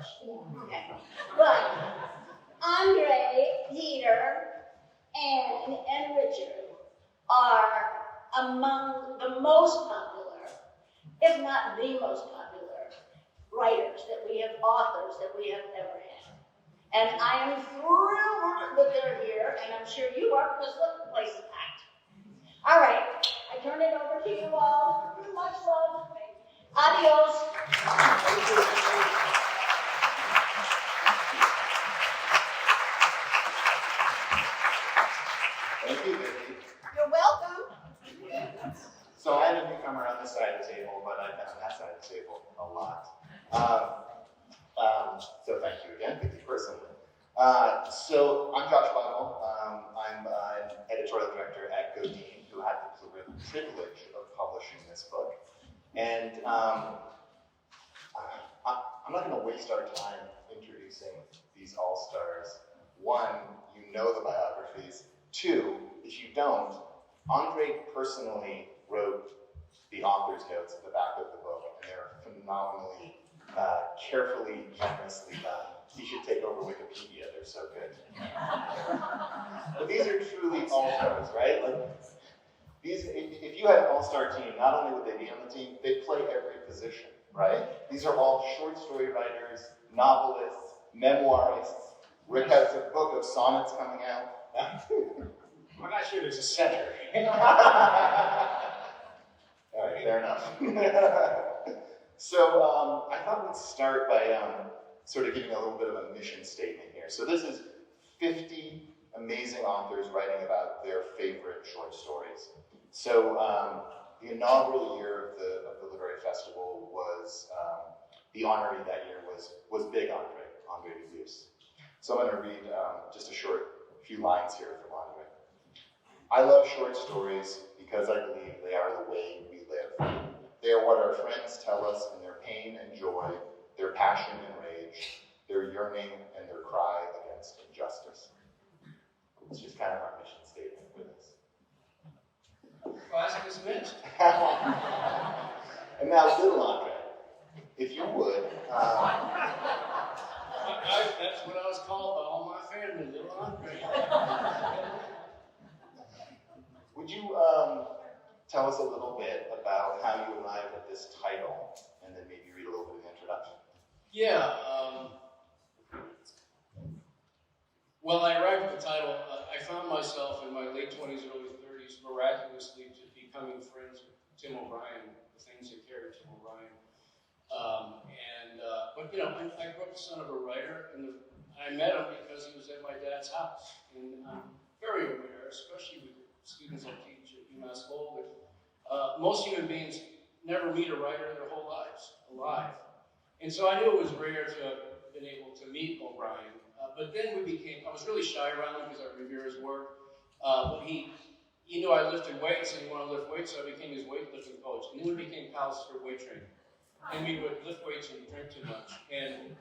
Okay. But Andre, Peter, Anne, and Richard are among the most popular, if not the most popular, writers that we have, authors that we have ever had. And I am thrilled that they're here, and I'm sure you are, because look, the place is packed. All right, I turn it over to you all. Much love. Adios. Thank you, Vicki. You're welcome. So I'm a newcomer on this side of the table, but I've been on that side of the table a lot. So thank you again, Vicki, personally. So I'm Josh Bodwell. I'm an editorial director at Godine, who had the privilege of publishing this book. And I'm not going to waste our time introducing these all-stars. One, you know the biographies. Two, if you don't, Andre personally wrote the author's notes at the back of the book, and they're phenomenally, carefully, generously done. You should take over Wikipedia, they're so good. But these are truly all-stars, right? Like, these, if you had an all-star team, not only would they be on the team, they'd play every position, right? These are all short story writers, novelists, memoirists. Rick has a book of sonnets coming out. I'm not sure there's a center. All right, fair enough. So I thought we'd start by sort of giving a little bit of a mission statement here. So this is 50 amazing authors writing about their favorite short stories. So the inaugural year of the Literary Festival was, the honoree that year was Big Andre Dubus. So I'm going to read just a few lines here from Andre. I love short stories because I believe they are the way we live. They are what our friends tell us in their pain and joy, their passion and rage, their yearning and their cry against injustice. It's just kind of our mission statement for this. Class dismissed. And now, little Andre, if you would. That's what I was called by all my family, little Andre. Would you tell us a little bit about how you arrived at this title, and then maybe read a little bit of the introduction? Yeah. When I arrived at the title, I found myself in my late 20s, early 30s, miraculously becoming friends with Tim O'Brien, the things that carried Tim O'Brien. But you know, I grew up the son of a writer, and I met him because he was at my dad's house. And I'm very aware, especially with students I teach at UMass Lowell, that most human beings never meet a writer their whole lives, alive. And so I knew it was rare to have been able to meet O'Brien. But then I was really shy around him because I revere his work. But he knew I lifted weights, and he wanted to lift weights, so I became his weightlifting coach. And then we became pals for weight training. And we would lift weights and drink too much. And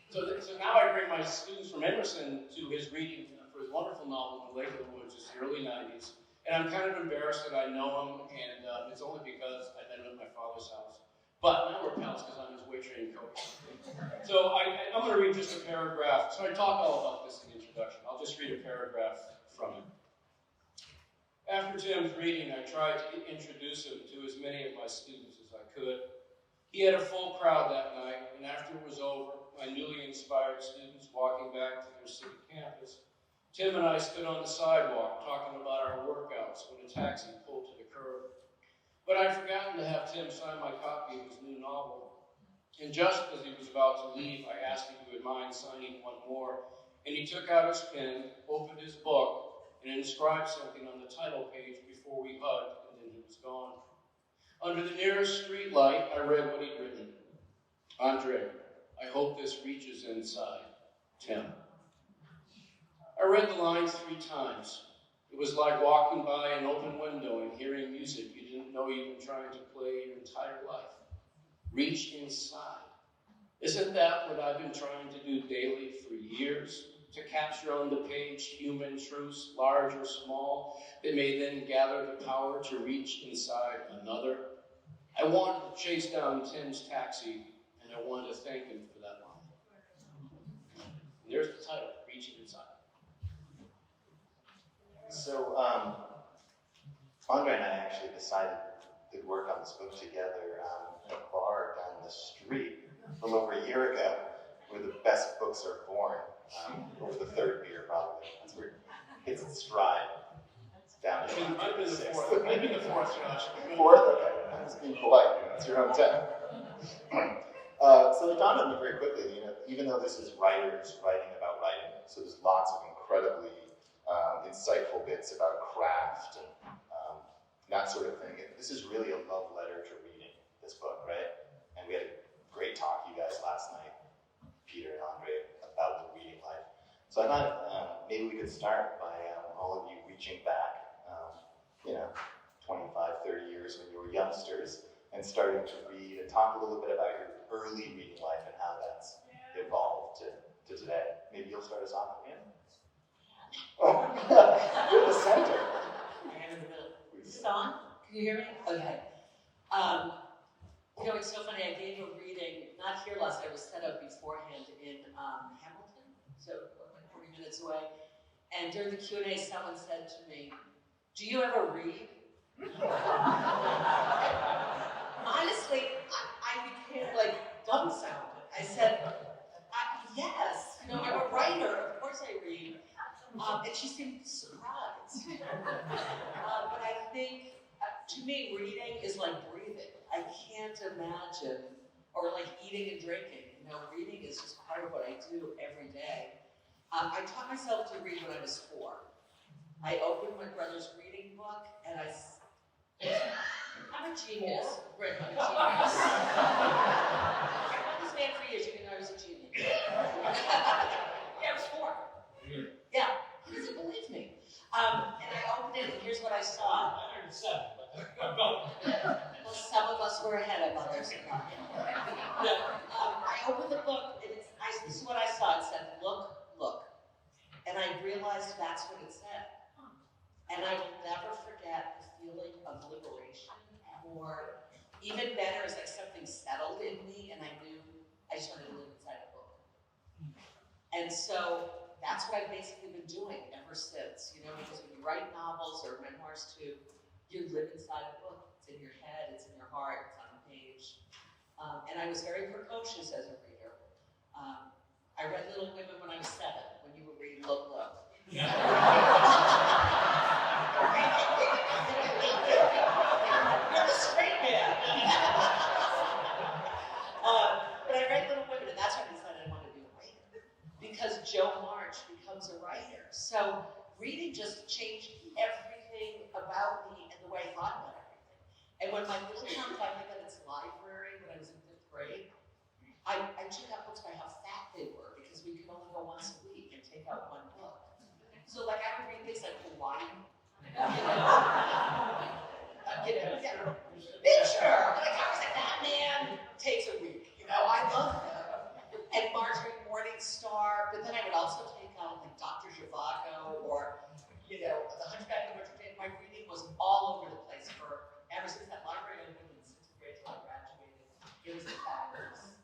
so now I bring my students from Emerson to his reading for his wonderful novel, The Lake of the Woods, it's the early 90s. And I'm kind of embarrassed that I know him, and it's only because I met him at my father's house. But now we're pals because I'm his weight training coach. So I'm going to read just a paragraph. So I talk all about this in the introduction. I'll just read a paragraph from it. After Tim's reading, I tried to introduce him to as many of my students as I could. He had a full crowd that night, and after it was over, my newly inspired students walking back to their city campus, Tim and I stood on the sidewalk talking about our workouts when a taxi pulled to the curb. But I'd forgotten to have Tim sign my copy of his new novel. And just as he was about to leave, I asked if he would mind signing one more. And he took out his pen, opened his book, and inscribed something on the title page before we hugged, and then he was gone. Under the nearest street light, I read what he'd written. Andre, I hope this reaches inside. Tim. I read the lines 3 times. It was like walking by an open window and hearing music you didn't know you'd been trying to play your entire life. Reach inside. Isn't that what I've been trying to do daily for years? To capture on the page human truths, large or small, that may then gather the power to reach inside another. I wanted to chase down Tim's taxi, and I wanted to thank him for that line. there's the title, Reaching Inside. So, Andre and I actually decided to work on this book together in a bar down the street a little over a year ago, where the best books are born, over the third beer probably. That's where it hits its stride. It's down to I've been the sixth. fourth. I've been the fourth, Josh. Fourth? Okay. I'm just being polite. It's your hometown. So it dawned on me very quickly, even though this is writers writing about writing, so there's lots of incredibly insightful bits about craft and that sort of thing. This is really a love letter to reading, this book, right? And we had a great talk, you guys, last night, Peter and Andre, about the reading life. So I thought maybe we could start by all of you reaching back, 25, 30 years when you were youngsters, and starting to read and talk a little bit about your early reading life and how that's evolved to today. Maybe you'll start us off again? Oh, you're in the center. I am in the middle. Is this on? Can you hear me? Okay. It's so funny. I gave a reading, not here last night, it was set up beforehand in Hamilton, so like 40 minutes away. And during the Q&A, someone said to me, "Do you ever read?" Honestly, I became like dumbfounded. I said, "Yes, I'm a writer. Of course I read." And she seemed surprised. But I think, to me, reading is like breathing. I can't imagine, or like eating and drinking. Reading is just part of what I do every day. I taught myself to read when I was 4. I opened my brother's reading book, and I'm a genius. Rick, I'm a genius. I've been this man for years. You didn't know I was a genius. Yeah, I was 4. Yeah, he doesn't believe me. And I opened it, and here's what I saw. I learned 7, but go. Well, some of us were ahead of others. I opened the book, and this is what I saw. It said, "Look, look." And I realized that's what it said. And I will never forget the feeling of liberation, or even better, is like something settled in me, and I knew I just wanted to live inside a book. And so that's what I've basically been doing ever since, because when you write novels or memoirs too, you live inside a book. It's in your head, it's in your heart, it's on a page. And I was very precocious as a reader. I read Little Women when I was 7, when you were reading Look, Look. You're the straight man. But I read Little Women, and that's when I decided I wanted to be a writer. Because Jo March becomes a writer. So reading just changed everything about me and the way I thought about everything. And when my little town finally got its library when I was in 5th grade, I took out books by how fat they were, because we could only go once a week and take out one book. So I would read things like Hawaii. Picture! Like, I was like, that man takes a week. I love him. And Marjorie Morningstar, but then I would also take out like Dr. Zhivago or, The Hunchback of Notre Dame. My reading was all over the place ever since that library opened in 6th grade till I graduated. It was fabulous.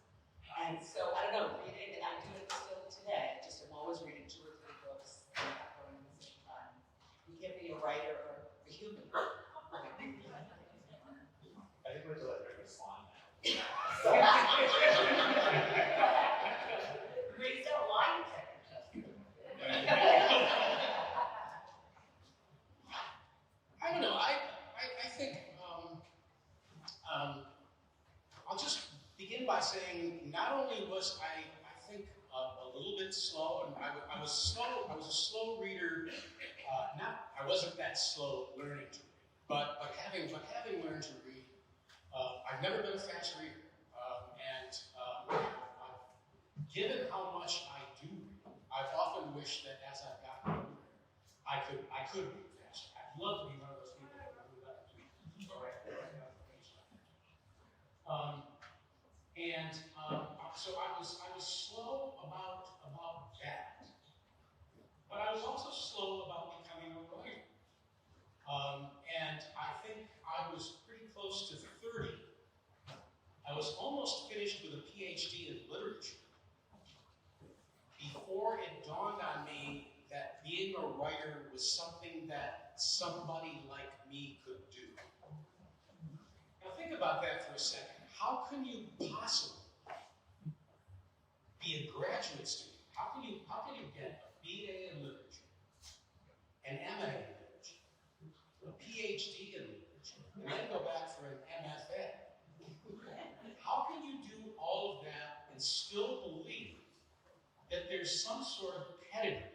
And so, I don't know, reading, and I do it still today. I'm always reading 2 or 3 books and not going at the same time. You can't be a writer or a human. I think we have to let Rick respond now. Read's a line. I don't know. I think I'll just begin by saying not only was I think a little bit slow, and I was slow. I was a slow reader. I wasn't that slow learning to read, but having learned to read, I've never been a fast reader, given how much I do read, I've often wished that as I've gotten older, I could read faster. I'd love to be one of those people who do that. So I was slow about that, but I was also slow about becoming a writer. And I think I was pretty close to 30. I was almost finished with a PhD in literature before before it dawned on me that being a writer was something that somebody like me could do. Now think about that for a second. How can you possibly be a graduate student? How can you get a BA in literature, an MA in literature, a PhD in literature, and then go back for an MFA? How can you do all of that and still believe that there's some sort of pedigree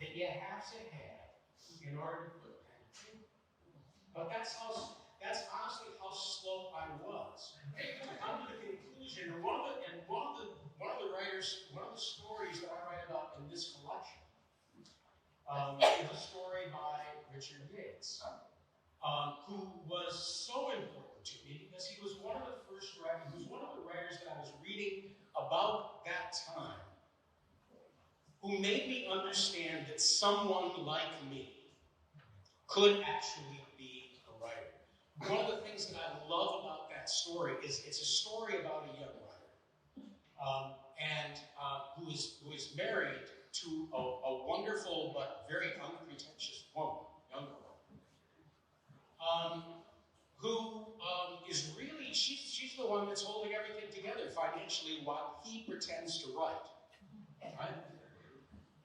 that you have to have in order to put pen to paper? But that's honestly how slow I was. I come to the conclusion, and one of the writers, one of the stories that I write about in this collection is a story by Richard Yates, who was so important to me because he was one of the first writers, he was one of the writers that I was reading about that time, who made me understand that someone like me could actually be a writer. One of the things that I love about that story is it's a story about a young writer, who is married to a wonderful but very unpretentious woman, young woman, who is really, she's the one that's holding everything together financially while he pretends to write, right?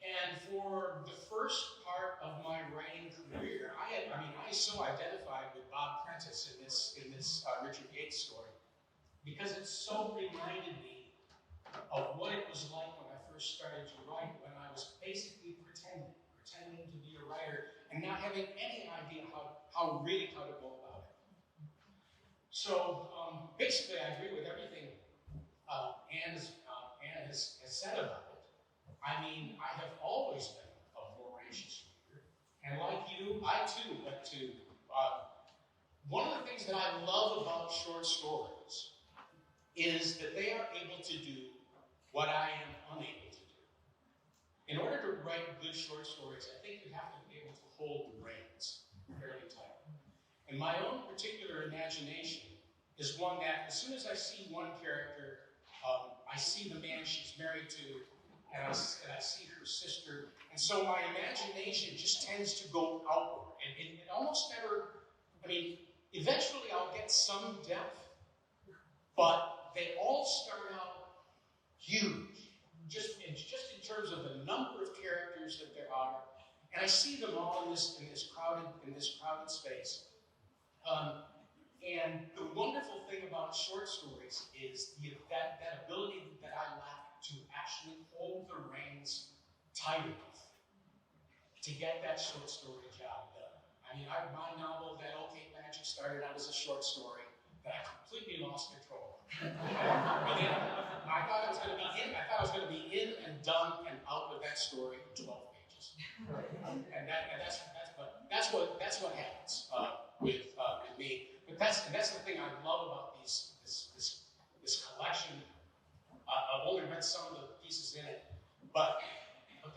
And for the first part of my writing career, I so identified with Bob Prentice in this Richard Yates story because it so reminded me of what it was like when I first started to write, when I was basically pretending to be a writer and not having any idea how to go about it. So basically, I agree with everything Anne has said about it. I mean, I have always been a voracious reader, and like you, I too went to. One of the things that I love about short stories is that they are able to do what I am unable to do. In order to write good short stories, I think you have to be able to hold the reins fairly tight. And my own particular imagination is one that, as soon as I see one character, I see the man she's married to, and I see her sister, and so my imagination just tends to go outward, and it almost never, eventually I'll get some depth, but they all start out huge, just in terms of the number of characters that there are, and I see them all in this crowded space. And the wonderful thing about short stories is that ability that I lack to actually hold the reins tight enough to get that short story job done. My novel, That OK Magic, started out as a short story that I completely lost control of. I thought I was going to be in and done and out with that story in 12 pages. And that's what happens with me. But that's the thing I love about this collection. I've only read some of the pieces in it, but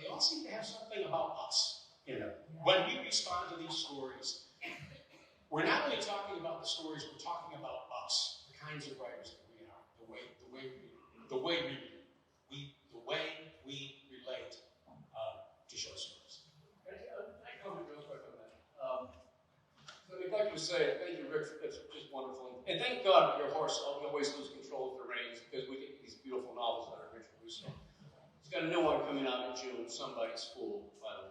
they all seem to have something about us. When we respond to these stories, we're not only talking about the stories, we're talking about us, the kinds of writers that we are, the way we relate to short stories. I comment real quick on that. I'd like to say thank you, Rick. It's just wonderful, and thank God your horse always lose control of the reins because we get these beautiful novels out of Richard Russo. He's got a new one coming out in June. Somebody's Fool, by the way.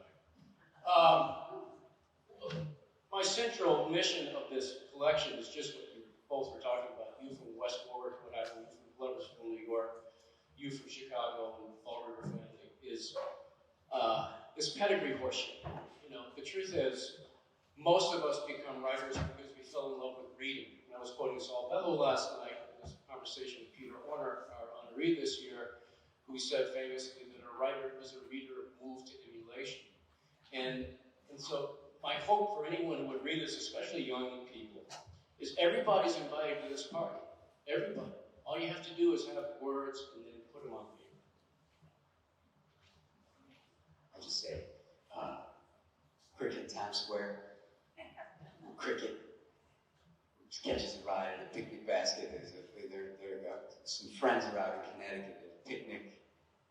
My central mission of this collection is just what you both were talking about. You from West Warwick, what I you from Gloversville, New York, you from Chicago, and Fall River family, is this pedigree horseshit. The truth is, most of us become writers because we fell in love with reading. And I was quoting Saul Bellow last night in this conversation with Peter Orner, our honoree this year, who said famously that a writer is a reader moved to emulation. And so my hope for anyone who would read this, especially young people, is everybody's invited to this party. Everybody. All you have to do is have words and then put them on paper. I'll just say, cricket in Times Square. Cricket catches a ride at a picnic basket. There are some friends are out in Connecticut at a picnic,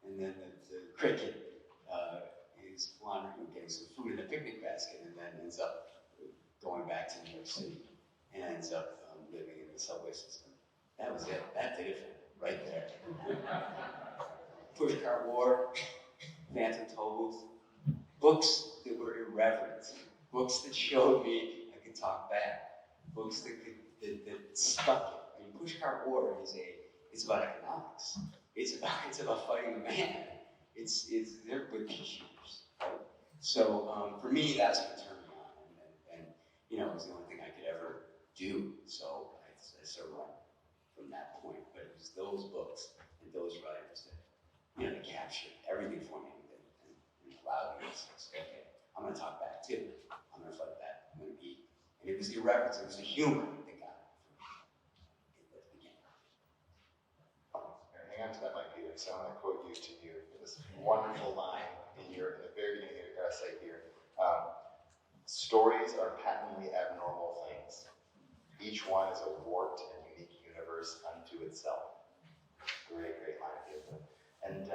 and then the cricket is wandering and getting some food in a picnic basket, and then ends up going back to New York City, and ends up living in the subway system. That was it. That did it for me, right there. Pushcart War, Phantom Tollbooth, books that were irreverent, books that showed me I could talk back, books that stuck it. I mean, Pushcart War it's about economics. It's about fighting a man. They're good shooters, right? So for me, that's what turned me on, and you know, it was the only thing I could ever do. So I sort of went from that point. But it was those books and those writers that, you know, they captured everything for me and allowed me to say, okay, I'm going to talk back too. I'm going to fight back. I'm going to be. And it was the irreverence. It was the humor that got it from me at the beginning. Hang on to that, Mike Peter. So I'm going to quote you to you this wonderful line in the very beginning of your essay here. Stories are patently abnormal things. Each one is a warped and unique universe unto itself. Great, great line of you. And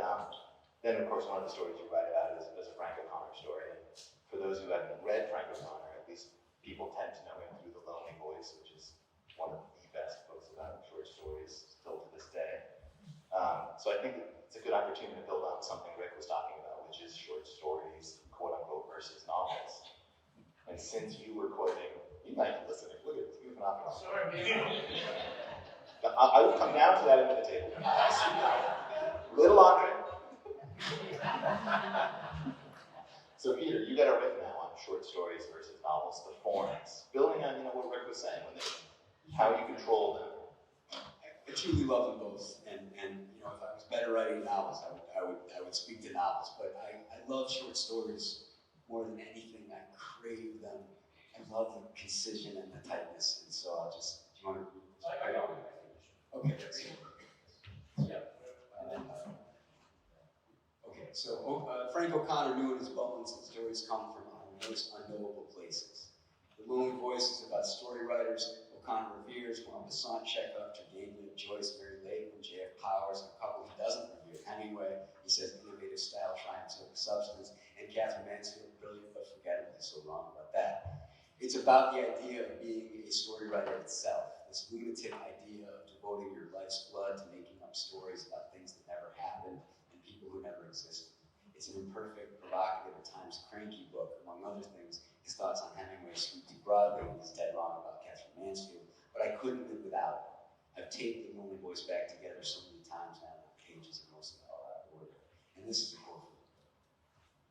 then, of course, one of the stories you write about is a Frank O'Connor story. And for those who haven't read Frank O'Connor, at least people tend to know him through The Lonely Voice, which is one of the best books about short stories still to this day. So I think it's a good opportunity to build on something Rick was talking about, which is short stories, quote unquote, versus novels. And since you were quoting, you might be listening. Look at this, moving off and on. Sorry, man. I will come down to that end of the table. Little Andre. So Peter, you got a riff now on short stories versus novels, the forms, building on what Rick was saying, how you control them. I truly love them both, and you know, if I was better writing novels, I would speak to novels. But I love short stories more than anything. I crave them. I love the concision and the tightness, and so I'll just. Do you want to? I know. Okay. Yeah. And then, okay. So Frank O'Connor knew in his bones that stories come from most unknowable places. The Lonely Voice is about story writers O'Connor reveres, Maupassant, Chekhov, Turgenev, Joyce, Mary Lake, J.F. Powers, and a couple he doesn't revere. Hemingway, he says, innovative style triumphs over substance, and Catherine Mansfield, brilliant but forgettable. So wrong about that. It's about the idea of being a story writer itself, this lunatic idea of devoting your life's blood to making up stories about things that never happened and people who never existed. It's an imperfect, provocative, at times cranky book, among other things. His thoughts on Hemingway sweep too broadly, and he's dead wrong about Catherine Mansfield, but I couldn't live without it. I've taped The Lonely Voice back together so many times now that the pages are mostly all out of order. And this is a quote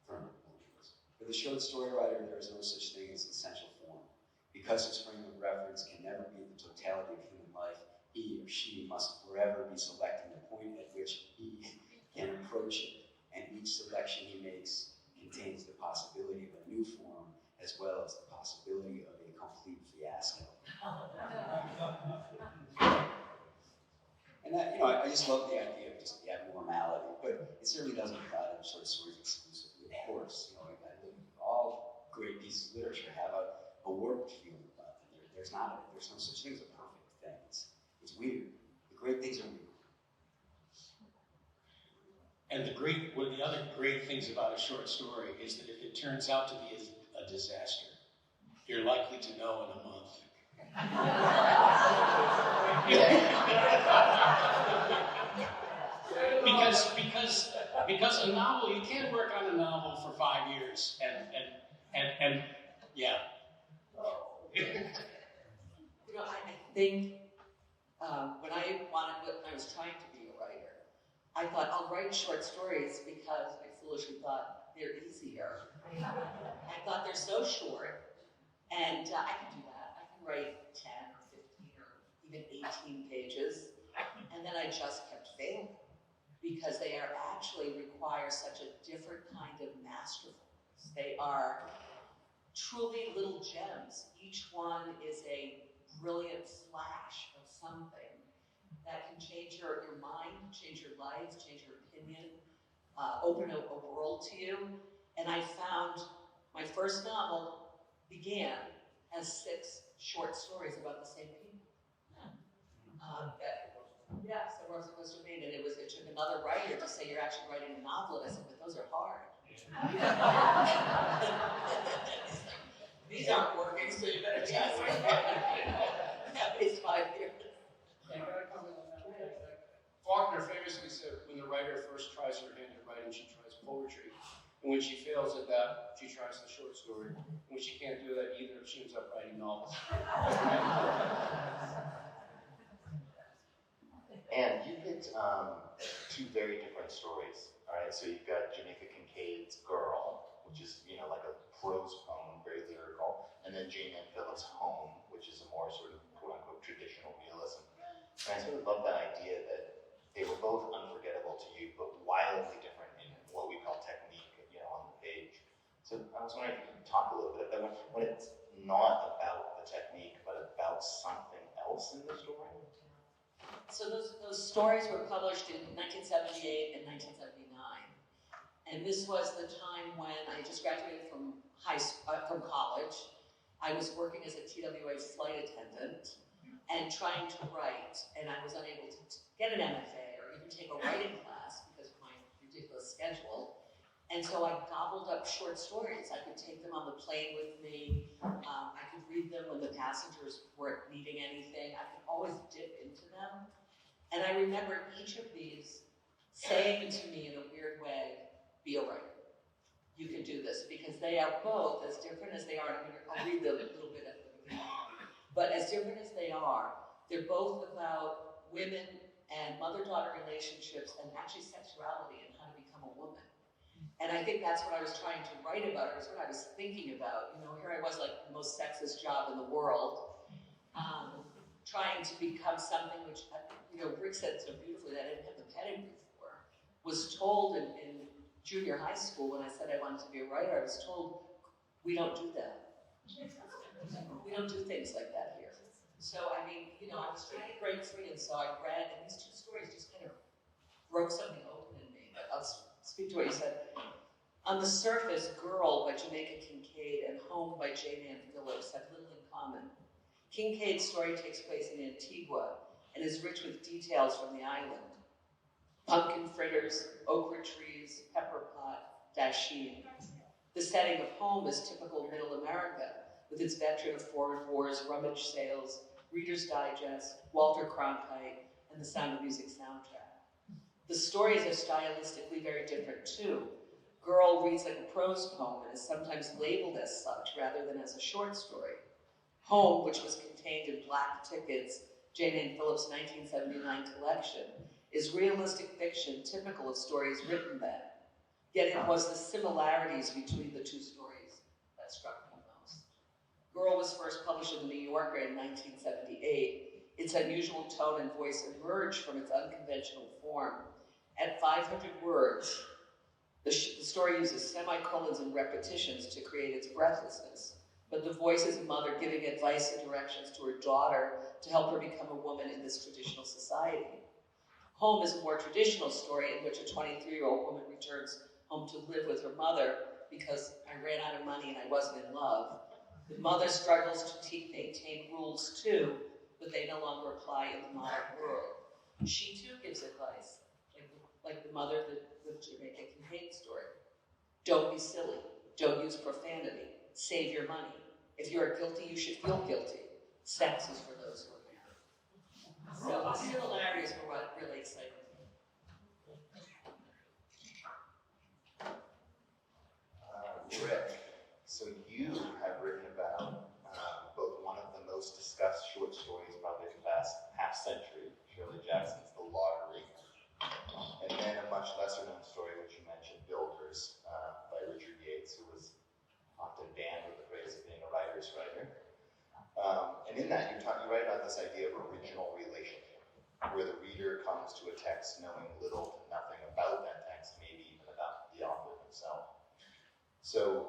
from Lonely Voice. For the short story writer, there is no such thing as essential form. Because his frame of reference can never be the totality of human life, he or she must forever be selecting the point at which he can approach it, and each selection he makes contains the possibility of a new form as well as the possibility of a complete fiasco. And that, I just love the idea of just the abnormality, but it certainly doesn't apply to short stories exclusively. Of course, I think all great pieces of literature have a warped feeling about them. There's no such thing as a perfect thing. It's weird. The great things are weird. And one of the other great things about a short story is that if it turns out to be a disaster, you're likely to know in a month. because a novel, you can't work on a novel for 5 years and yeah. I think when I was trying to be a writer, I thought I'll write short stories because I foolishly thought they're easier. I thought they're so short, and I can do that. I can write 10 or 15 or even 18 pages, and then I just kept failing because they actually require such a different kind of masterfulness. They are truly little gems. Each one is a brilliant flash of something that can change your mind, change your life, change your opinion, open a world to you. And I found my first novel began as 6 short stories about the same people. Yes, there were was supposed to read, and it took another writer to say, you're actually writing a novel. And I said, but those are hard. These aren't working, so you better test them. At least 5 years. I gotta comment on that. Faulkner famously said when the writer first tries her hand at writing, she tries poetry. And when she fails at that, she tries the short story. And when she can't do that either, she ends up writing novels. And you picked two very different stories. All right, so you've got Jamaica Kincaid's Girl, which is, you know, like a prose poem, very lyrical, and then Jane Ann Phillips' Home, which is a more sort of quote-unquote traditional realism. And I sort of love that idea that they were both unforgettable to you, but wildly different in what we call technique, you know, on the page. So I was wondering if you could talk a little bit about when it's not about the technique, but about something else in the story. So those stories were published in 1978 and 1979. And this was the time when I just graduated from college. I was working as a TWA flight attendant and trying to write, and I was unable to get an MFA or even take a writing class because of my ridiculous schedule. And so I gobbled up short stories. I could take them on the plane with me. I could read them when the passengers weren't needing anything. I could always dip into them. And I remember each of these saying to me in a weird way, be a writer. You can do this, because they are both, as different as they are, I'll read them a little bit at the beginning, but as different as they are, they're both about women and mother-daughter relationships and actually sexuality and how to become a woman. And I think that's what I was trying to write about, or what I was thinking about. You know, here I was like the most sexist job in the world, trying to become something which, you know, Rick said so beautifully that I didn't have the pedigree for. Was told in junior high school when I said I wanted to be a writer, I was told, we don't do that. We don't do things like that here. So, I mean, you know, I was trying to break free, and so I read, and these two stories just kind of broke something open in me. I'll speak to what you said. On the surface, Girl by Jamaica Kincaid and Home by Jane Ann Phillips have little in common. Kincaid's story takes place in Antigua and is rich with details from the island. Pumpkin fritters, okra trees, pepper pot, dasheen. The setting of Home is typical Middle America, with its veteran of foreign wars, rummage sales, Reader's Digest, Walter Cronkite, and the Sound of Music soundtrack. The stories are stylistically very different too. Girl reads like a prose poem and is sometimes labeled as such rather than as a short story. Home, which was contained in Black Ticket's Jane Ann Phillips' 1979 collection, is realistic fiction typical of stories written then. Yet it was the similarities between the two stories that struck me most. Girl was first published in the New Yorker in 1978. Its unusual tone and voice emerged from its unconventional form. At 500 words, the story uses semicolons and repetitions to create its breathlessness. But the voice is a mother giving advice and directions to her daughter to help her become a woman in this traditional society. Home is a more traditional story in which a 23-year-old woman returns home to live with her mother because I ran out of money and I wasn't in love. The mother struggles to maintain rules too, but they no longer apply in the modern world. She too gives advice, like the mother of the Jamaica Kincaid story. Don't be silly. Don't use profanity. Save your money. If you are guilty, you should feel guilty. Sex is for those who are married. So the similarities were what really excited me. Rick, so you have written about both one of the most discussed short stories probably of the past half century, Shirley Jackson's The Lottery, and then a much lesser known story which you mentioned, Builders, by Richard Yates, who was often banned with the praise of being a writer's writer. And in that, you write about this idea of original relationship, where the reader comes to a text knowing little to nothing about that text, maybe even about the author himself. So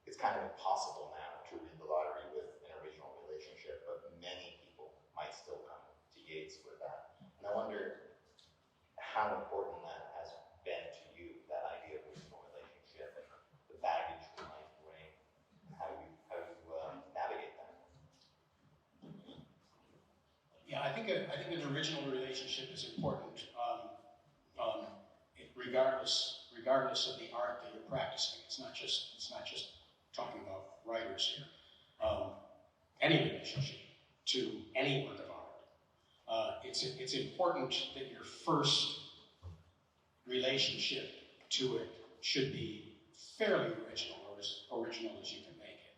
it's kind of impossible now to read The Lottery with an original relationship, but many people might still come to Yates with that. And I wonder how important that has been to you, that idea of original relationship and the baggage it might bring, and how you navigate that. Yeah, I think an original relationship is important, regardless of the art that you're practicing. It's not just talking about writers here. Any relationship to any work of art. It's important that your first relationship to it should be fairly original, or as original as you can make it.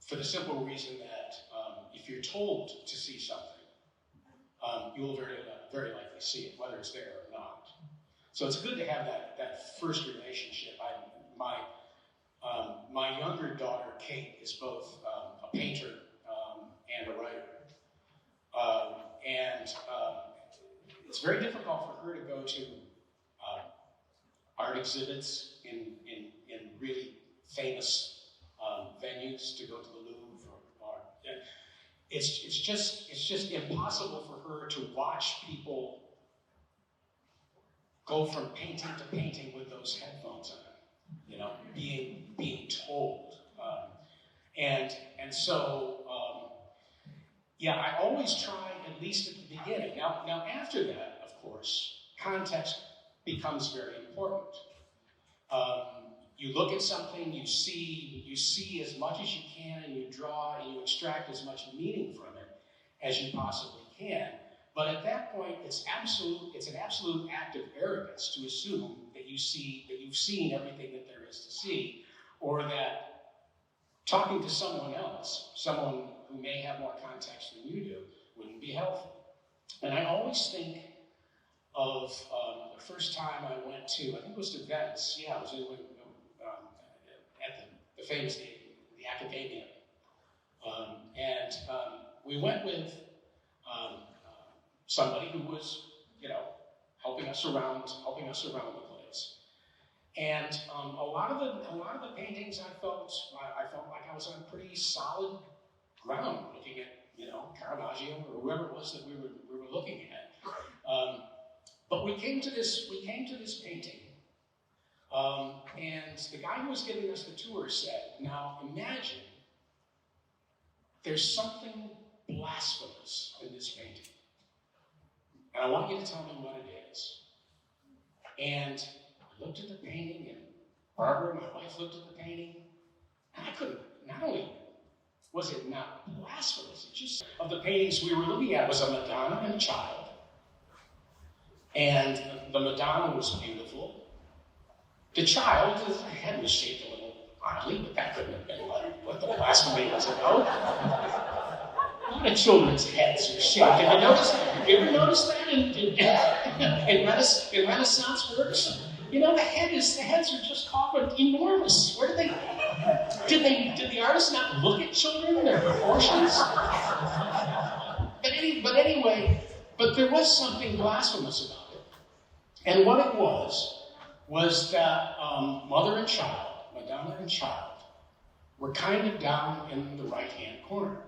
For the simple reason that if you're told to see something, you will very likely see it, whether it's there or not. So it's good to have that first relationship. My younger daughter, Kate, is both a painter and a writer. It's very difficult for her to go to art exhibits in really famous venues, to go to the Louvre or it's just impossible for her to watch people go from painting to painting with those headphones on, being told. I always try, at least at the beginning. Now after that, of course, context becomes very important. You look at something, you see as much as you can, and you draw and you extract as much meaning from it as you possibly can. But at that point, it's an absolute act of arrogance to assume that you've seen everything that there is to see, or that talking to someone else, someone who may have more context than you do, wouldn't be helpful. And I always think of the first time I went to, I think it was to Venice. Yeah, it was at the famous, the Academia. We went with somebody who was, helping us around the place. And a lot of the paintings, I felt like I was on pretty solid ground, looking at, Caravaggio or whoever it was that we were looking at. But we came to this painting, and the guy who was giving us the tour said, "Now imagine there's something blasphemous in this painting, and I want you to tell me what it is." And I looked at the painting, and Barbara, my wife, looked at the painting, and I couldn't. Not only was it not blasphemous, it just, of the paintings we were looking at, was a Madonna and a child. And the Madonna was beautiful. The child, his head was shaped a little oddly, but that couldn't have been what the blasphemy was about. A lot of children's heads are shaped. Have you ever noticed that in Renaissance works? The heads are just often enormous. Where did the artists not look at children and their proportions? But there was something blasphemous about it. And what it was that mother and child, Madonna and child, were kind of down in the right-hand corner.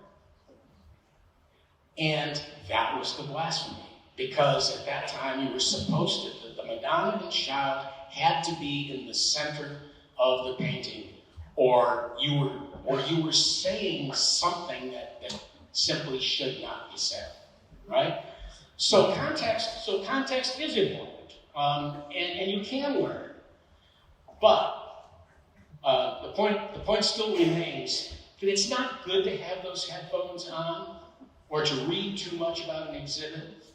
And that was the blasphemy. Because at that time you were supposed to, the Madonna and child had to be in the center of the painting, or you were saying something that simply should not be said, right? So context is important, and you can learn. But the point still remains that it's not good to have those headphones on, or to read too much about an exhibit,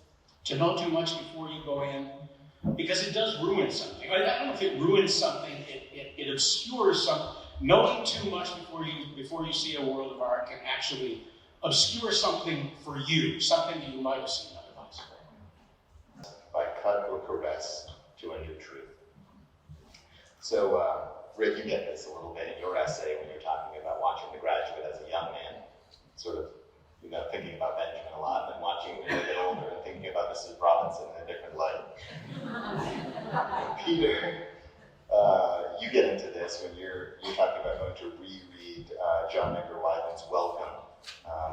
to know too much before you go in, because it does ruin something. I don't know if it ruins something, it obscures something. Knowing too much before you see a world of art can actually obscure something for you, something that you might have seen otherwise. By cut or caress to a new truth. So, Rick, you get this a little bit in your essay when you're talking about watching The Graduate as a young man, sort of, thinking about Benjamin a lot, and then watching him a bit older and thinking about Mrs. Robinson in a different light. Peter, you get into this when you're talking about going to reread John Edgar Wyland's Welcome,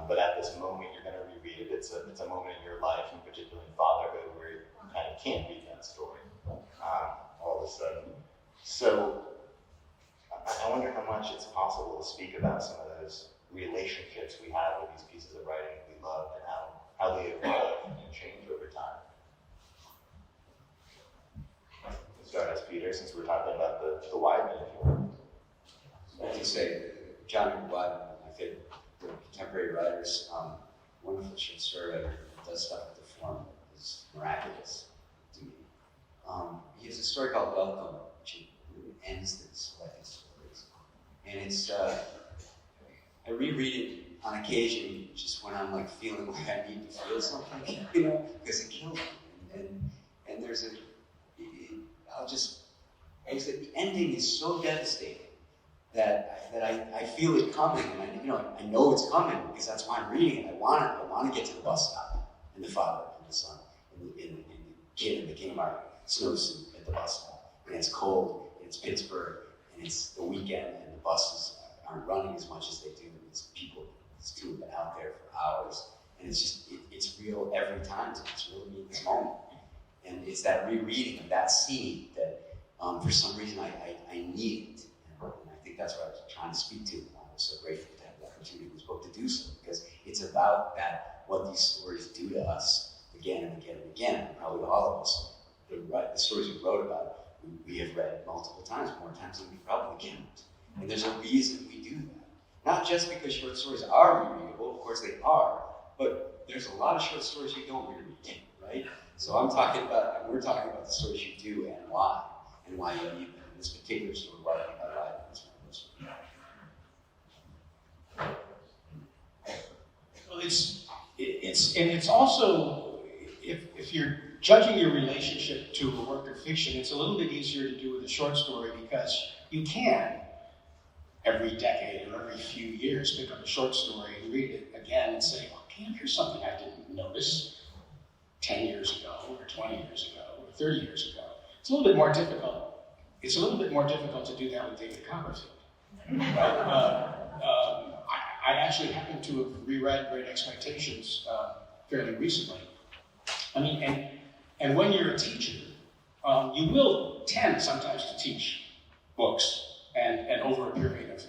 but at this moment you're going to reread it. It's a moment in your life, in particular in fatherhood, where you kind of can't read that story all of a sudden. So I wonder how much it's possible to speak about some of those relationships we have with these pieces of writing we love, and how Peter, since we're talking about the Weidman, if you want. I can say, John Weidman, my favorite contemporary writers, wonderful short story writer, does stuff with the form is miraculous to me. He has a story called Welcome, which ends the selected stories. And it's, I reread it on occasion, just when I'm like feeling like I need to feel something, you know, because it kills me. And there's the ending is so devastating that I feel it coming, and I know it's coming because that's why I'm reading it. I want to get to the bus stop, and the father and the son, and the kid in the Kmart snowsuit at the bus stop, and it's cold, and it's Pittsburgh, and it's the weekend, and the buses aren't running as much as they do. It's people, it's two have been out there for hours, and it's just it's real every time. It's really me in this moment, and it's that rereading of that scene that for some reason I need it. And I think that's what I was trying to speak to. I was so grateful to have the opportunity in this book to do so, because it's about that, what these stories do to us again and again and again, probably all of us. The stories we wrote about, we have read multiple times, more times than we probably count. And there's a reason we do that. Not just because short stories are rereadable, of course they are, but there's a lot of short stories you don't reread, right? So we're talking about the stories you do and why you need them. This particular story, why I like this one. Well, it's also, if you're judging your relationship to a work of fiction, it's a little bit easier to do with a short story because you can, every decade or every few years, pick up a short story and read it again and say, okay, here's something I didn't notice 10 years ago, or 20 years ago, or 30 years ago. It's a little bit more difficult. It's a little bit more difficult to do that with David Copperfield. Right? I actually happen to have reread Great Expectations fairly recently. I mean, and when you're a teacher, you will tend sometimes to teach books, and over a period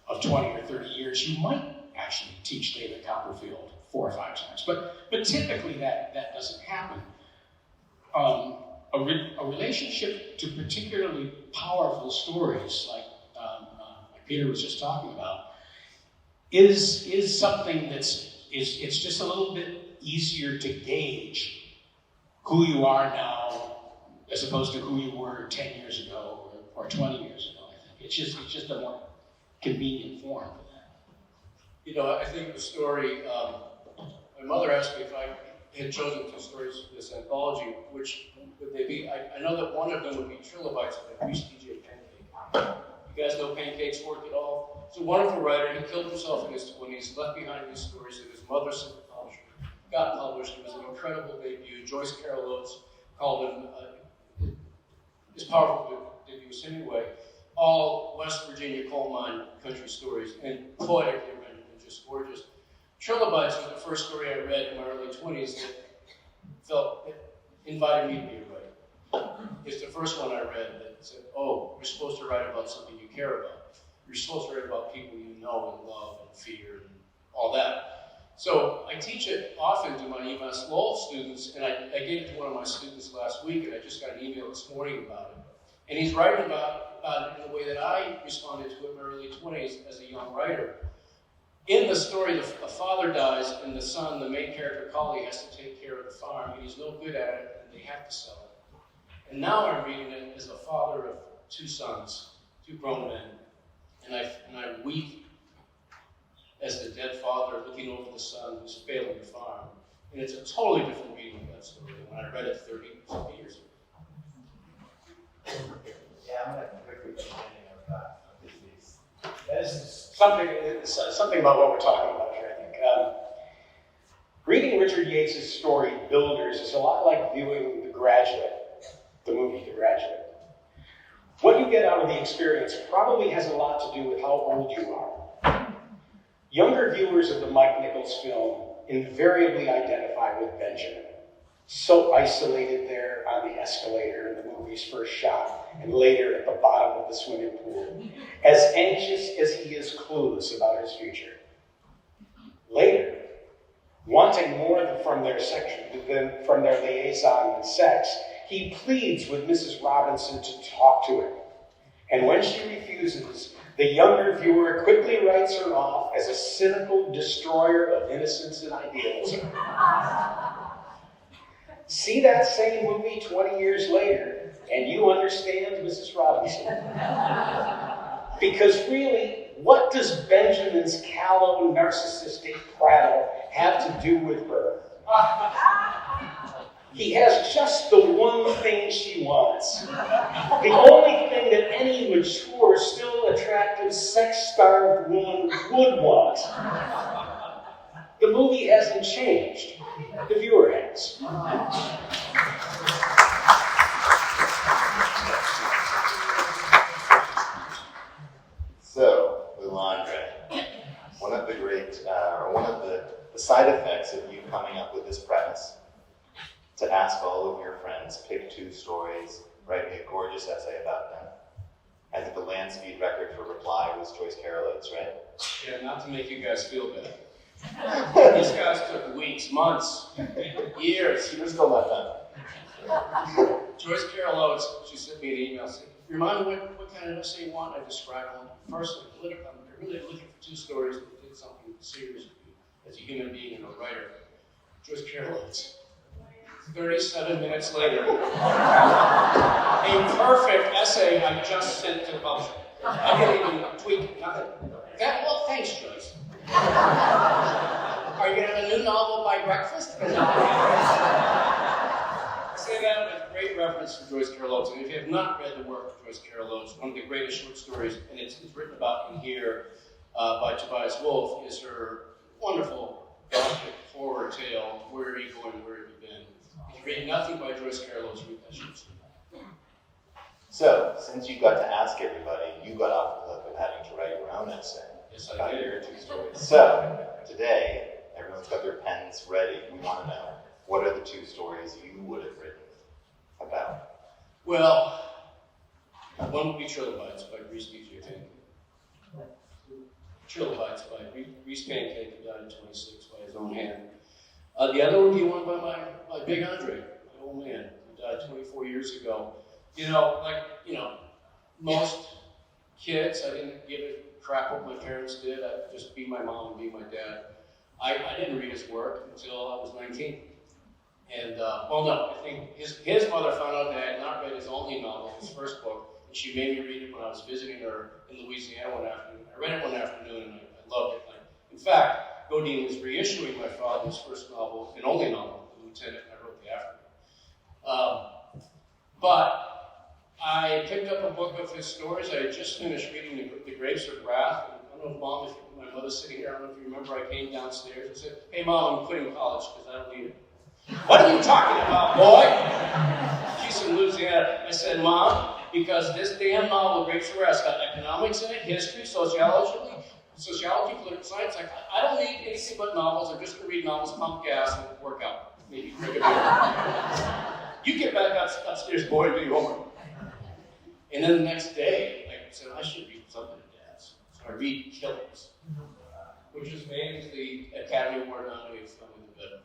of 20 or 30 years, you might actually teach David Copperfield 4 or 5 times. But typically that doesn't happen. A relationship to particularly powerful stories, like Peter was just talking about, is something it's just a little bit easier to gauge who you are now as opposed to who you were 10 years ago or 20 years ago. I think it's just a more convenient form for that. You know, I think the story. My mother asked me if I had chosen 2 stories for this anthology, which would they be? I know that one of them would be Trilobites by Reese DJ Pancake. You guys know Pancake's work at all? He's a wonderful writer. He killed himself in his 20s, left behind these stories that his mother sent to publisher, got published. It was an incredible debut. Joyce Carol Oates called him his powerful debut was Hemingway. All West Virginia coal mine country stories, and poetically written and just gorgeous. Trilobites was the first story I read in my early 20s that invited me to be a writer. It's the first one I read that said, oh, you're supposed to write about something you care about. You're supposed to write about people you know and love and fear and all that. So I teach it often to my UMass Lowell students, and I gave it to one of my students last week, and I just got an email this morning about it. And he's writing about it in the way that I responded to it in my early 20s as a young writer. In the story, a father dies, and the son, the main character, Collie, has to take care of the farm, and he's no good at it, and they have to sell it. And now I'm reading it as a father of 2 sons, 2 grown men, and I weep as the dead father looking over the son who's failing the farm. And it's a totally different reading of that story than when I read it 30 years ago. Yeah, I'm going to quickly continue with that. That is something about what we're talking about here, I think. Reading Richard Yates's story, Builders, is a lot like viewing The Graduate, the movie The Graduate. What you get out of the experience probably has a lot to do with how old you are. Younger viewers of the Mike Nichols film invariably identify with Benjamin, so isolated there on the escalator in the movie's first shot, and later at the bottom of the swimming pool, as anxious as he is clueless about his future. Later, wanting more from their liaison than sex, he pleads with Mrs. Robinson to talk to him. And when she refuses, the younger viewer quickly writes her off as a cynical destroyer of innocence and ideals. See that same movie 20 years later, and you understand Mrs. Robinson. Because really, what does Benjamin's callow, narcissistic prattle have to do with her? He has just the one thing she wants. The only thing that any mature, still attractive, sex-starved woman would want. The movie hasn't changed. The viewer has. So, with Andre, one of the side effects of you coming up with this premise, to ask all of your friends, pick 2 stories, write me a gorgeous essay about them. I think the land speed record for reply was Joyce Carol Oates, right? Yeah, not to make you guys feel bad. These guys took weeks, months, years. You're still not done. Joyce Carol Oates, she sent me an email saying, remind me what kind of essay you want. I described them. First, I'm really looking for 2 stories that did something serious with you as a human being and a writer. Joyce Carol Oates. 37 minutes later, a perfect essay I just sent to the publisher. I didn't even tweak nothing. Well, thanks, Joyce. Are you going to have a new novel by breakfast? I say that with great reference to Joyce Carol Oates. And if you have not read the work of Joyce Carol Oates, one of the greatest short stories, and it's written about in here by Tobias Wolff, is her wonderful gothic horror tale, Where Are You Going, Where Have You Been? If you read nothing by Joyce Carol Oates, read that short story. So, since you got to ask everybody, you got off the hook of having to write your own essay. Yes, I about did. your 2 stories. So, today, everyone's got their pens ready. We want to know, what are the 2 stories you would have written about? Well, one would be Trilobites by Reese Pancake. Trilobites by Reese Pancake, who died in 26 by his own hand. The other would be one by my big Andre, my old man, who died 24 years ago. Most kids, I didn't give a crap what my parents did. I'd just be my mom and be my dad. I didn't read his work until I was 19. And, I think his mother found out that I had not read his only novel, his first book, and she made me read it when I was visiting her in Louisiana one afternoon. I read it one afternoon and I loved it. In fact, Godine was reissuing my father's first novel, and only novel, The Lieutenant, and I wrote the afternoon. But I picked up a book of his stories. I had just finished reading The Grapes of Wrath. And I don't know if Mom, if my mother's sitting here, I don't know if you remember, I came downstairs and said, hey Mom, I'm quitting college because I don't need it. What are you talking about, boy? She's from Louisiana. I said, Mom, because this damn novel, Grapes of Wrath, got economics in it, history, sociology, political science. I don't need anything but novels. I'm just going to read novels, pump gas, and work out. Maybe drink a beer. You get back upstairs, boy, and do your homework. And then the next day, I said, I should read something to Dad's. So I read Killers, which was named the Academy Award nominated film in the bed.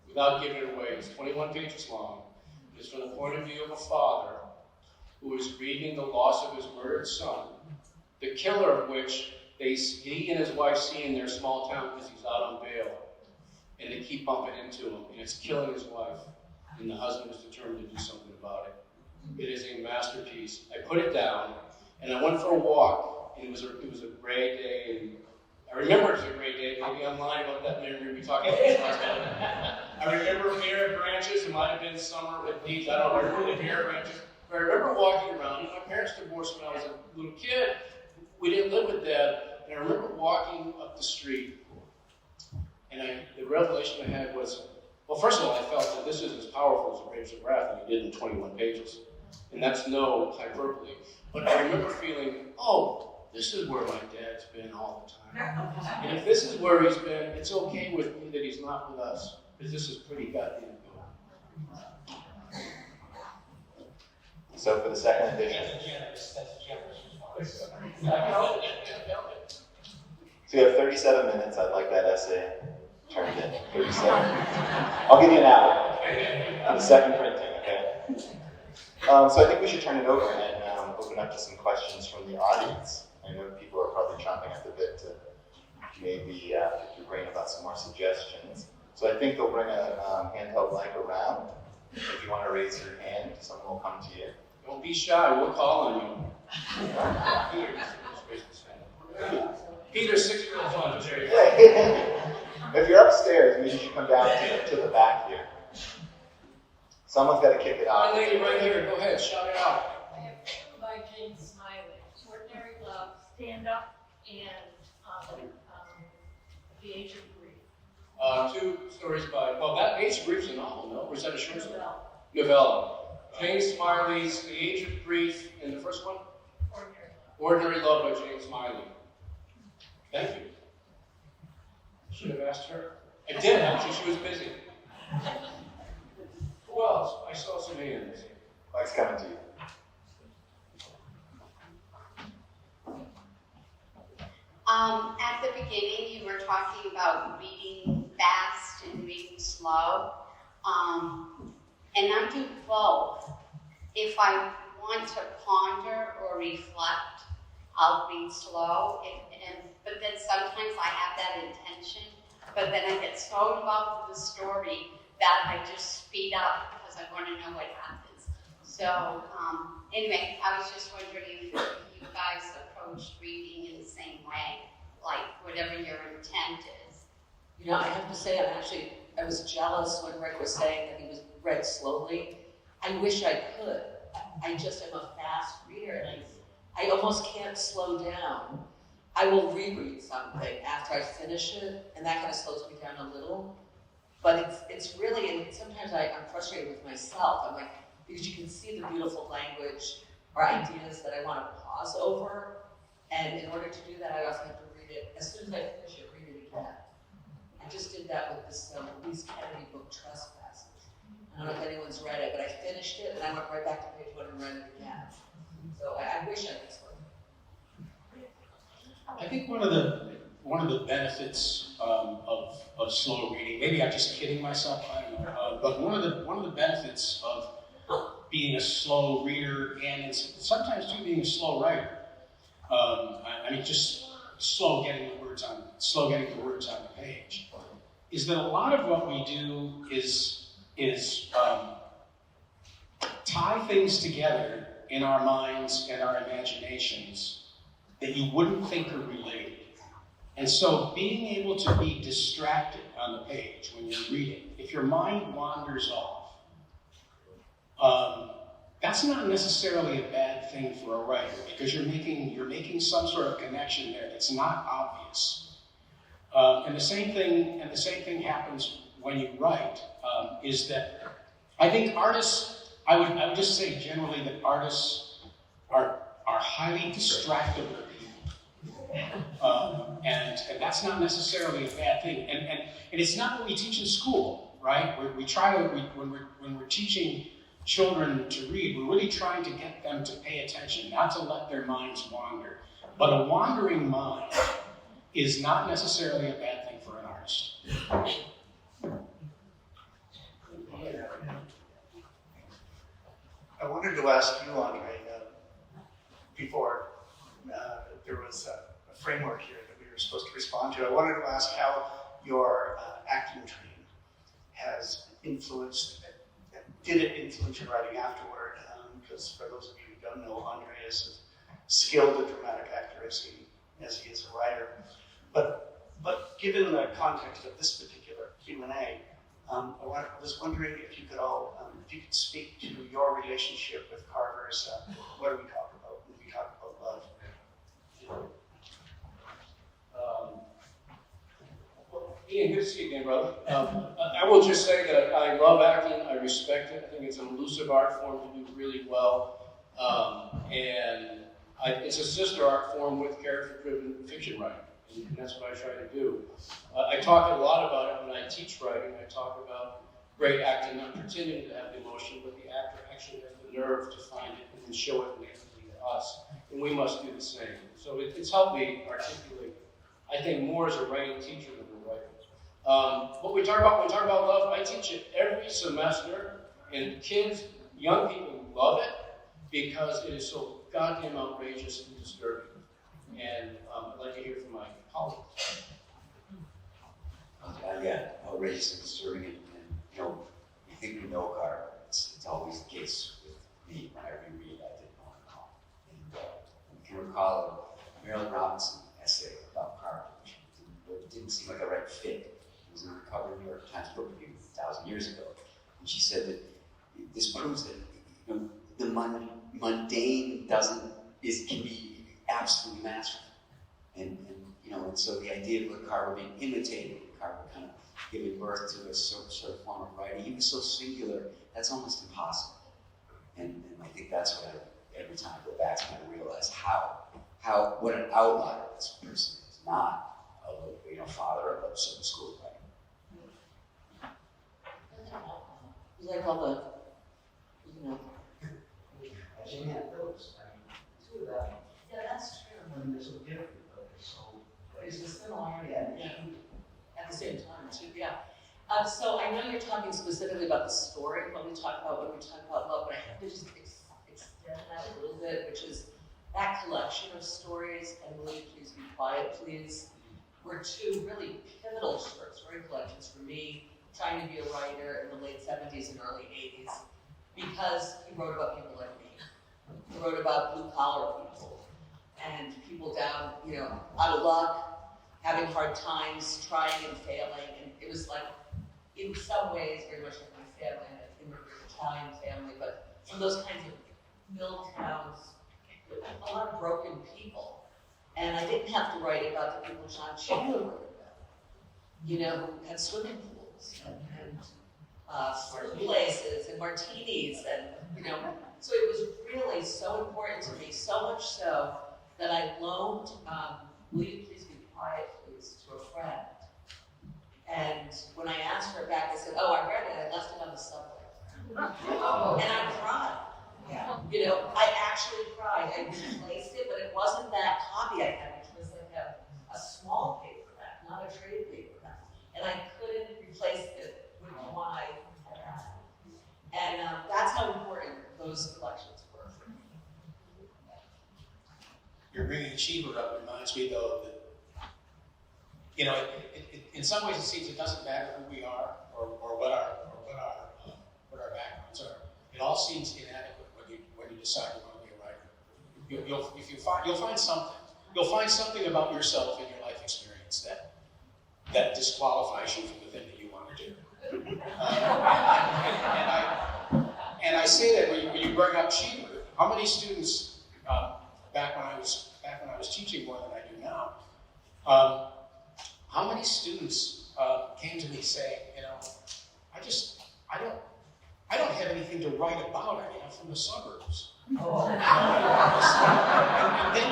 Without giving it away, it's 21 pages long. It's from the point of view of a father who is grieving the loss of his murdered son, the killer of which he and his wife see in their small town because he's out on bail. And they keep bumping into him, and it's killing his wife. And the husband is determined to do something about it. It is a masterpiece. I put it down, and I went for a walk, and it was a gray day, and I remember it was a gray day. Maybe I'm lying about that. Maybe we'll be talking about this last time. I remember bare branches. It might have been summer with these. I don't remember the bare branches. But I remember walking around. My parents divorced when I was a little kid. We didn't live with Dad. And I remember walking up the street, and the revelation I had was, well, first of all, I felt that this is as powerful as The Grapes of Wrath, and he did in 21 pages. And that's no hyperbole. But I remember feeling, oh, this is where my dad's been all the time. And if this is where he's been, it's okay with me that he's not with us, because this is pretty goddamn good. So for the second edition. So you have 37 minutes. I'd like that essay turned in. 37. I'll give you an hour. On the second printing, okay? So I think we should turn it over and open up to some questions from the audience. I know people are probably chomping at the bit to maybe pick your brain about some more suggestions. So I think they'll bring a handheld mic around. If you want to raise your hand, someone will come to you. Don't be shy, we'll call on you. Peter, 6 years old. If you're upstairs, maybe you should come down to the back here. Someone's got to kick it off. One lady right here, go ahead, shout it out. I have two by James Smiley, Ordinary Love, Stand Up, and The Age of Grief. 2 stories by, well, that Age of Grief is a novel, no? Or is that a short story? Novella. James Smiley's The Age of Grief, and the first one? Ordinary Love by James Smiley. Thank you. Should have asked her. I did, actually, she was busy. Who else? I saw some hands. Mike's coming to you. At the beginning, you were talking about reading fast and reading slow. And I do both. If I want to ponder or reflect, I'll read slow. But then sometimes I have that intention, but then I get so involved with the story that I just speed up because I want to know what happens. So anyway, I was just wondering if you guys approached reading in the same way, like whatever your intent is. You know, I have to say, I was jealous when Rick was saying that he was read slowly. I wish I could. I just am a fast reader, and I almost can't slow down. I will reread something after I finish it, and that kind of slows me down a little. But it's really, and sometimes I'm frustrated with myself. I'm like, because you can see the beautiful language or ideas that I want to pause over, and in order to do that, I often have to read it. As soon as I finish it, read it again. I just did that with this Louise Kennedy book, Trespasses. I don't know if anyone's read it, but I finished it, and I went right back to page 1 and read it again. So I wish I could slow down. I think one of the benefits of slow reading, maybe I'm just kidding myself, I don't know, but one of the benefits of being a slow reader and sometimes too being a slow writer, I mean just slow getting the words on the page, is that a lot of what we do is tie things together in our minds and our imaginations that you wouldn't think are related. And so being able to be distracted on the page when you're reading, if your mind wanders off, that's not necessarily a bad thing for a writer because you're making some sort of connection there that's not obvious. And the same thing happens when you write, is that I think artists, I would just say generally that artists are highly distractible people. And that's not necessarily a bad thing. And it's not what we teach in school, right? When we're teaching children to read, we're really trying to get them to pay attention, not to let their minds wander. But a wandering mind is not necessarily a bad thing for an artist. I wanted to ask you, Andre, before there was a framework here that we were supposed to respond to, I wanted to ask how your acting training has influenced, did it influence your writing afterward? Because for those of you who don't know, Andre is as skilled a dramatic actor as he is a writer. But given the context of this particular Q&A, I was wondering if you could speak to your relationship with Carver's. What do we talk about when we talk about love? Ian, good to see you again, brother. I will just say that I love acting. I respect it. I think it's an elusive art form to do really well. It's a sister art form with character-driven fiction writing. And that's what I try to do. I talk a lot about it when I teach writing. I talk about great acting not pretending to have emotion, but the actor actually has the nerve to find it and then show it natively to us. And we must do the same. So it's helped me articulate, I think, more as a writing teacher than a writer. When we talk about love, I teach it every semester, and kids, young people love it because it is so goddamn outrageous and disturbing. And I'd like to hear from my colleagues. Yeah, outrageous and disturbing, and you know, I think we know Carver. It's always the case with me when I reread. I didn't know it all. And you can recall a Marilyn Robinson essay about Carver, which didn't seem like a right fit. It was in the cover of the New York Times Book Review 1,000 years ago, and she said that this proves that you know, the mundane can be absolutely masterful, and you know, and so the idea of Carver being imitated, Carver kind of giving birth to a sort of form of writing, he was so singular, that's almost impossible. And I think that's what every time I go back to, I realize what an outlier this person is, not a father of a certain school of writing. You like all the, Yeah, those. I mean, two of them. Yeah, that's true. I mean, they're so different, but they're so. There's a similarity at the same time too, yeah. So I know you're talking specifically about the story when we talk about love, but I have to just extend that a little bit, which is that collection of stories, and Will You Please Be Quiet, Please, were two really pivotal short story collections for me, trying to be a writer in the late 70s and early 80s, because he wrote about people like me. He wrote about blue-collar people and people down, out of luck, having hard times, trying and failing. And it was like, in some ways, very much like my family, an immigrant Italian family, but from those kinds of mill towns, a lot of broken people. And I didn't have to write about the people John Cheever wrote about, who had swimming pools and food places and martinis and, so it was really so important to me, so much so that I loaned Will You Please Be Quiet, Please to a friend. And when I asked for it back, I said, oh, I read it, I left it on the subway. And I cried. Yeah. I actually cried. I replaced it, but it wasn't that copy I had, which was like a small paperback, not a trade paperback. And I couldn't replace it with the one I had. And that's how important those collections were for me. You're bringing Cheever up. Reminds me, though, that in some ways it seems it doesn't matter who we are or what our backgrounds are. It all seems inadequate when you decide you want to be a writer. You'll find something. You'll find something about yourself in your life experience that disqualifies you from the thing that you want to do. And I say that when you bring up Cheever, how many students back when I was teaching more than I do now, how many students came to me saying, I don't have anything to write about. I mean, I'm from the suburbs. Oh. And then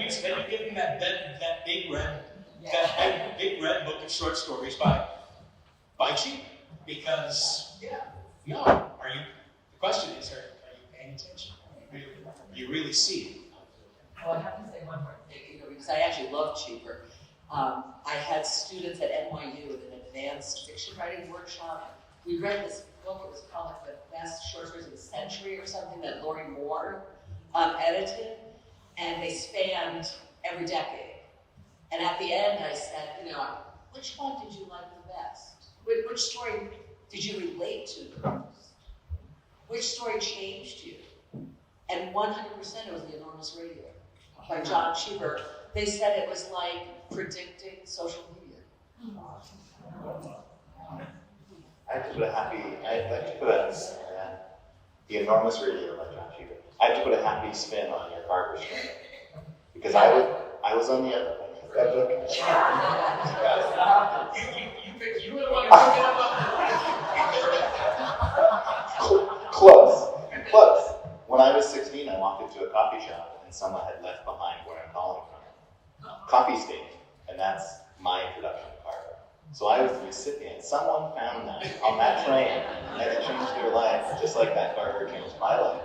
you give them that big red book of short stories by Cheever, because the question is, are you paying attention? Do you really see it? Well, I have to say one more thing, because I actually love Cheever. I had students at NYU in an advanced fiction writing workshop. We read this book, it was called like the best short stories of the century or something that Lori Moore edited, and they spanned every decade. And at the end I said, which one did you like the best? Which story did you relate to the most? Which story changed you? And 100% it was The Enormous Radio by John Cheever. They said it was like predicting social media. I have to put The Enormous Radio by John Cheever. I have to put a happy spin on your Carver story. Because I was on the other one. That book. You were the one who picked up. Close. When I was 16, I walked into a coffee shop and someone had left behind where I'm calling from. Coffee stain. And that's my introduction to Carver. So I was the recipient. Someone found that on that train and it changed their life, just like that Carver changed my life.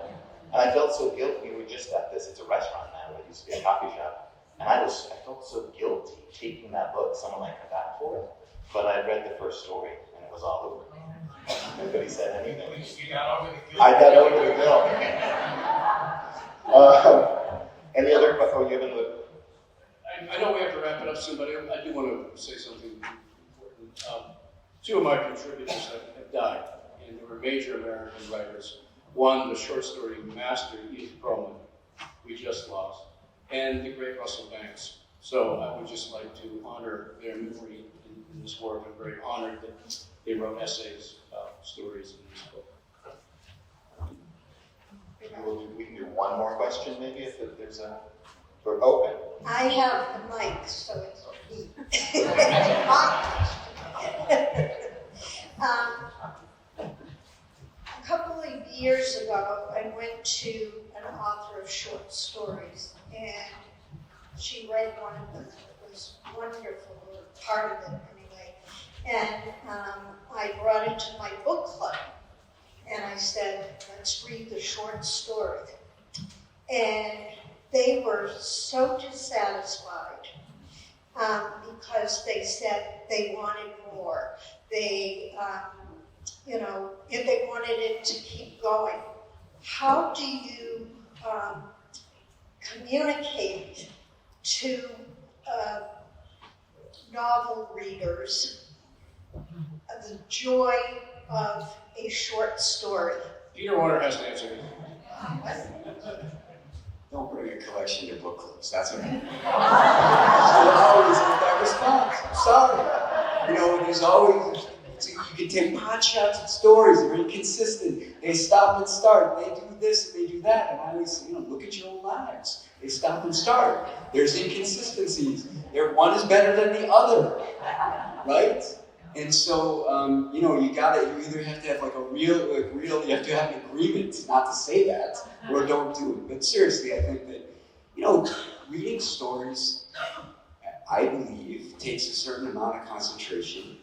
And I felt so guilty. We were just at this, it's a restaurant now, but it used to be a coffee shop. And I felt so guilty taking that book. Someone might come back for it. But I read the first story and it was all over. Nobody said anything. You got over the guilt. I got over the guilt. Any other questions? Oh, you have another? I know we have to wrap it up soon, but I do want to say something important. Two of my contributors have died, and they were major American writers. One, the short story master, Edith Perlman, we just lost, and the great Russell Banks. So I would just like to honor their memory in this work. I'm very honored that they wrote essays, stories in this book. We can do one more question, maybe, if there's a. We're open. I have the mic, so it's me. A couple of years ago, I went to an author of short stories, and she read one of them. It was wonderful, or part of it anyway. And I brought it to my book club, and I said, let's read the short story. And they were so dissatisfied because they said they wanted more. They, if they wanted it to keep going. How do you communicate to novel readers the joy of a short story? Peter Orner has to answer. Don't bring a collection to book clubs. That's okay. I always get that response. I'm sorry. There's always, you can take pot shots at stories. They're inconsistent. They stop and start. They do this and they do that. And I always, look at your own lives. They stop and start. There's inconsistencies. One is better than the other, right? And so, you either have to have you have to have an agreement not to say that, or don't do it. But seriously, I think that, reading stories, I believe, takes a certain amount of concentration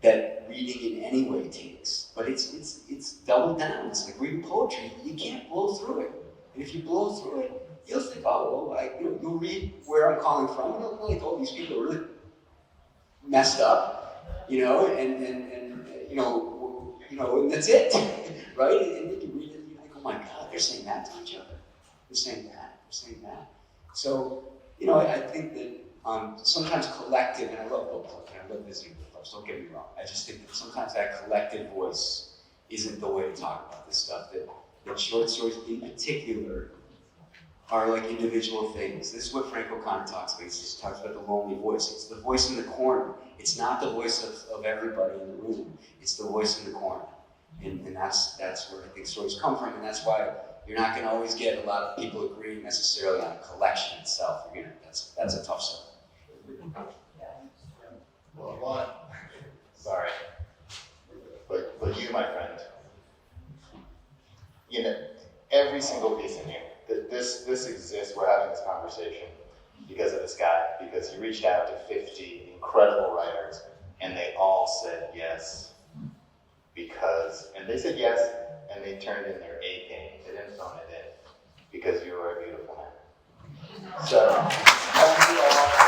that reading in any way takes. But it's doubled down. It's like reading poetry. You can't blow through it. And if you blow through it, you'll think, you'll read where I'm calling from, and you'll think, these people are really messed up. And that's it, right? And then you read it and you think, oh my God, they're saying that to each other. They're saying that, they're saying that. So, I think that sometimes collective, and I love book clubs, and I love visiting book clubs, don't get me wrong. I just think that sometimes that collective voice isn't the way to talk about this stuff, that short stories in particular are like individual things. This is what Frank O'Connor talks about. He just talks about the lonely voice. It's the voice in the corner. It's not the voice of everybody in the room. It's the voice in the corner. And that's where I think stories come from, and that's why you're not going to always get a lot of people agreeing necessarily on a collection itself. That's a tough stuff. Well, one. Sorry. But you, my friend, every single piece in here, this exists, we're having this conversation because of this guy, because he reached out to 50 incredible writers, and they all said yes, and they said yes, and they turned in their A game, they didn't phone it in, because you are a beautiful man. So, thank you all.